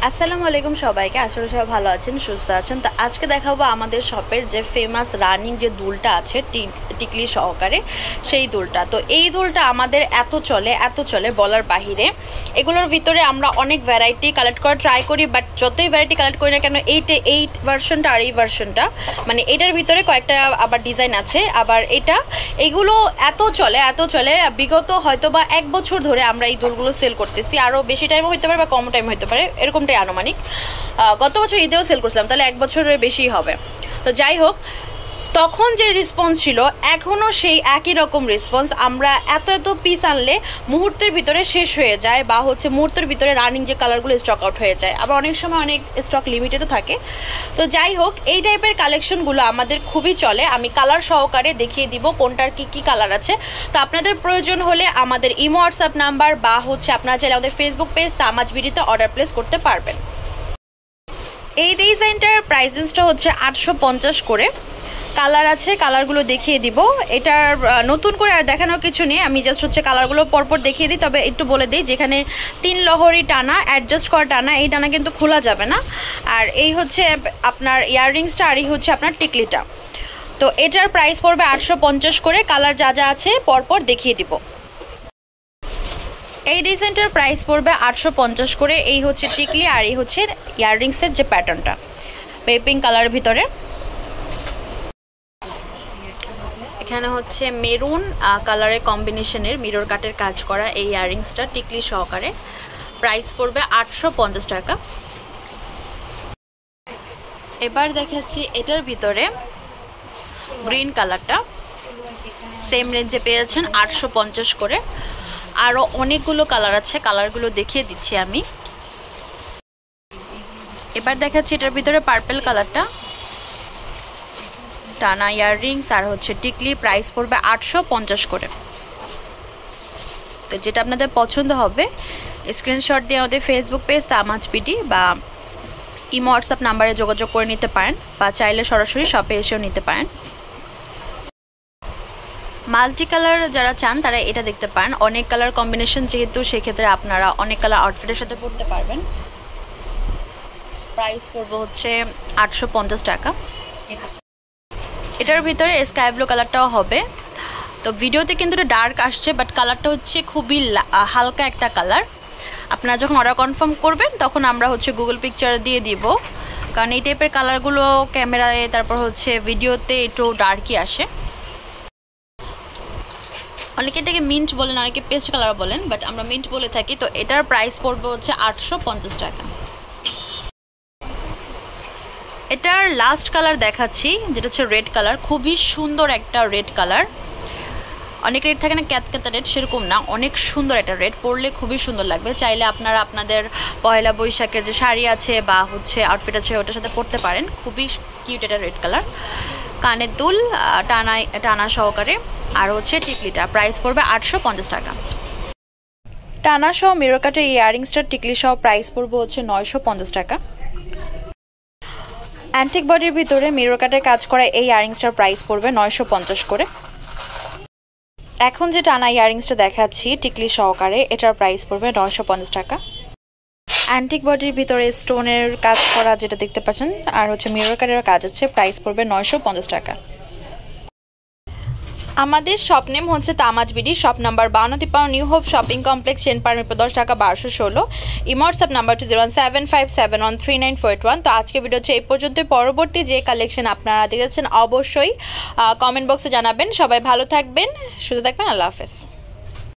আসসালামু আলাইকুম সবাইকে। আসলে সবাই ভালো আছেন, সুস্থ আছেন। তো আজকে দেখাবো আমাদের শপের যে ফেমাস রানিং যে দুলটা আছে টিকলি সহকারে, সেই দুলটা। তো এই দুলটা আমাদের এত চলে বলার বাহিরে। এগুলোর ভিতরে আমরা অনেক ভ্যারাইটি কালেক্ট করা ট্রাই করি, বাট যতই ভ্যারাইটি কালেক্ট করি না কেন, এই ভার্সনটা আর এই ভার্সনটা, মানে এটার ভিতরে কয়েকটা আবার ডিজাইন আছে। আবার এগুলো এত চলে বিগত হয়তো বা 1 বছর ধরে আমরা এই দুলগুলো সেল করতেছি। আরও বেশি টাইম হইতে পারে বা কম টাইম হইতে পারে, এরকমটাই আনুমানিক। গত বছর ঈদেও সেল করছিলাম, তাহলে 1 বছরের বেশি হবে। তো যাই হোক, তখন যে রেসপন্স ছিল এখনও সেই একই রকম রেসপন্স। আমরা এত পিস আনলে মুহূর্তের ভিতরে শেষ হয়ে যায়, বা মুহূর্তের ভিতরে রানিং যে কালারগুলো স্টক আউট হয়ে যায়। আবার অনেক সময় অনেক স্টক লিমিটেডও থাকে। তো যাই হোক, এই টাইপের কালেকশনগুলো আমাদের খুবই চলে। আমি কালার সহকারে দেখিয়ে দিব কোনটার কি কালার আছে। তো আপনাদের প্রয়োজন হলে আমাদের ইমো হোয়াটসঅ্যাপ নাম্বার বা আপনারা চাইলে আমাদের ফেসবুক পেজ তামাজ বিডিতে অর্ডার প্লেস করতে পারবেন। এই ডিজাইনটার প্রাইসেসটা হচ্ছে 850 করে। কালার আছে, কালারগুলো দেখিয়ে দিব। এটার নতুন করে আর দেখানোর কিছু নেই, আমি জাস্ট কালারগুলো পরপর দেখিয়ে দিই। তবে একটু বলে দিই, যেখানে 3 লহরি টানা, অ্যাডজাস্ট করা টানা, এই টানা কিন্তু খোলা যাবে না। আর এই হচ্ছে আপনার ইয়াররিংসটা, আর এই হচ্ছে আপনার টিকলিটা। তো এটার প্রাইস পড়বে 850 করে। কালার যা আছে পরপর দেখিয়ে দিব। এই ডিজাইনটার প্রাইস পড়বে 850 করে। এই হচ্ছে টিকলি, আর এই হচ্ছে ইয়াররিংসের যে প্যাটার্নটা, পিঙ্ক কালারের ভিতরে। এখানে হচ্ছে মেরুন কালারের কম্বিনেশনের মিরর কাটের কাজ করা এই ইয়াররিংসটা টিকলি সহকারে। প্রাইস পড়বে 850 টাকা। এবার দেখাচ্ছি এটার ভিতরে গ্রিন কালারটা, সেম রেঞ্জে পেয়েছেন 850 করে। আরও অনেকগুলো কালার আছে, কালারগুলো দেখিয়ে দিচ্ছি আমি। এবার দেখাচ্ছি এটার ভিতরে পার্পল কালারটা, টানা ইয়াররিংস আর হচ্ছে টিকলি। প্রাইস পড়বে 850 করে। তো যেটা আপনাদের পছন্দ হবে স্ক্রিনশট দিয়ে আমাদের ফেসবুক পেজ তামাজ বিডি বা ইমো হোয়াটসঅ্যাপ নাম্বারে যোগাযোগ করে নিতে পারেন, বা চাইলে সরাসরি শপে এসেও নিতে পারেন। মাল্টি কালার যারা চান তারা এটা দেখতে পারেন। অনেক কালার কম্বিনেশন যেহেতু, সেক্ষেত্রে আপনারা অনেক কালার আউটফিটের সাথে পরতে পারবেন। প্রাইস পড়বে হচ্ছে 850 টাকা। এটার ভিতরে স্কাই ব্লু কালারটাও হবে। তো ভিডিওতে কিন্তু এটা ডার্ক আসছে, বাট কালারটা হচ্ছে খুবই হালকা একটা কালার। আপনারা যখন অর্ডার কনফার্ম করবেন তখন আমরা গুগল পিকচার দিয়ে দিব, কারণ এই টাইপের কালারগুলো ক্যামেরায় তারপর ভিডিওতে একটু ডার্কই আসে। অনেকে এটাকে মিন্ট বলেন, অনেকে পেস্ট কালার বলেন, বাট আমরা মিন্ট বলে থাকি। তো এটার প্রাইস পড়বে হচ্ছে 850 টাকা। এটার লাস্ট কালার দেখাচ্ছি, যেটা হচ্ছে রেড কালার। খুবই সুন্দর একটা রেড কালার। অনেক রেড থাকে না, ক্যাতক্যাতা রেড, সেরকম না, অনেক সুন্দর একটা রেড। পরলে খুবই সুন্দর লাগবে। চাইলে আপনারা আপনাদের পয়লা বৈশাখের যে শাড়ি আছে বা আউটফিট আছে ওটার সাথে পরতে পারেন। খুবই কিউট একটা রেড কালার। কানের দুল টানা সহকারে, আর টিকলিটা প্রাইস পড়বে 850 টাকা। টানা সহ মিরর কাটের ইয়াররিংসটার টিকলি সহ প্রাইস পড়বে হচ্ছে 950 টাকা। অ্যান্টিক বডির ভিতরে মিরর কাটের কাজ করা এই ইয়াররিংসটার প্রাইস পড়বে 950 করে। এখন যে টানা ইয়াররিংসটা দেখাচ্ছি টিকলি সহকারে, এটার প্রাইস পড়বে 950 টাকা। অ্যান্টিক বডির ভিতরে স্টোনের কাজ করা যেটা দেখতে পাচ্ছেন, আর মিরর কাটের কাজ আছে, প্রাইস পড়বে 950 টাকা। আমাদের শপ নেম হচ্ছে তামাজ BD, shop number 5253 new hope shopping complex, Chenpara 10 টাকা 1216। Imo WhatsApp number 01757139481। তো আজকে ভিডিও হচ্ছে এই পর্যন্ত। পরবর্তী যে কালেকশন আপনারা দেখেছেন অবশ্যই কমেন্ট বক্সে জানাবেন। সবাই ভালো থাকবেন, সুস্থ থাকবেন। আল্লাহ হাফেজ।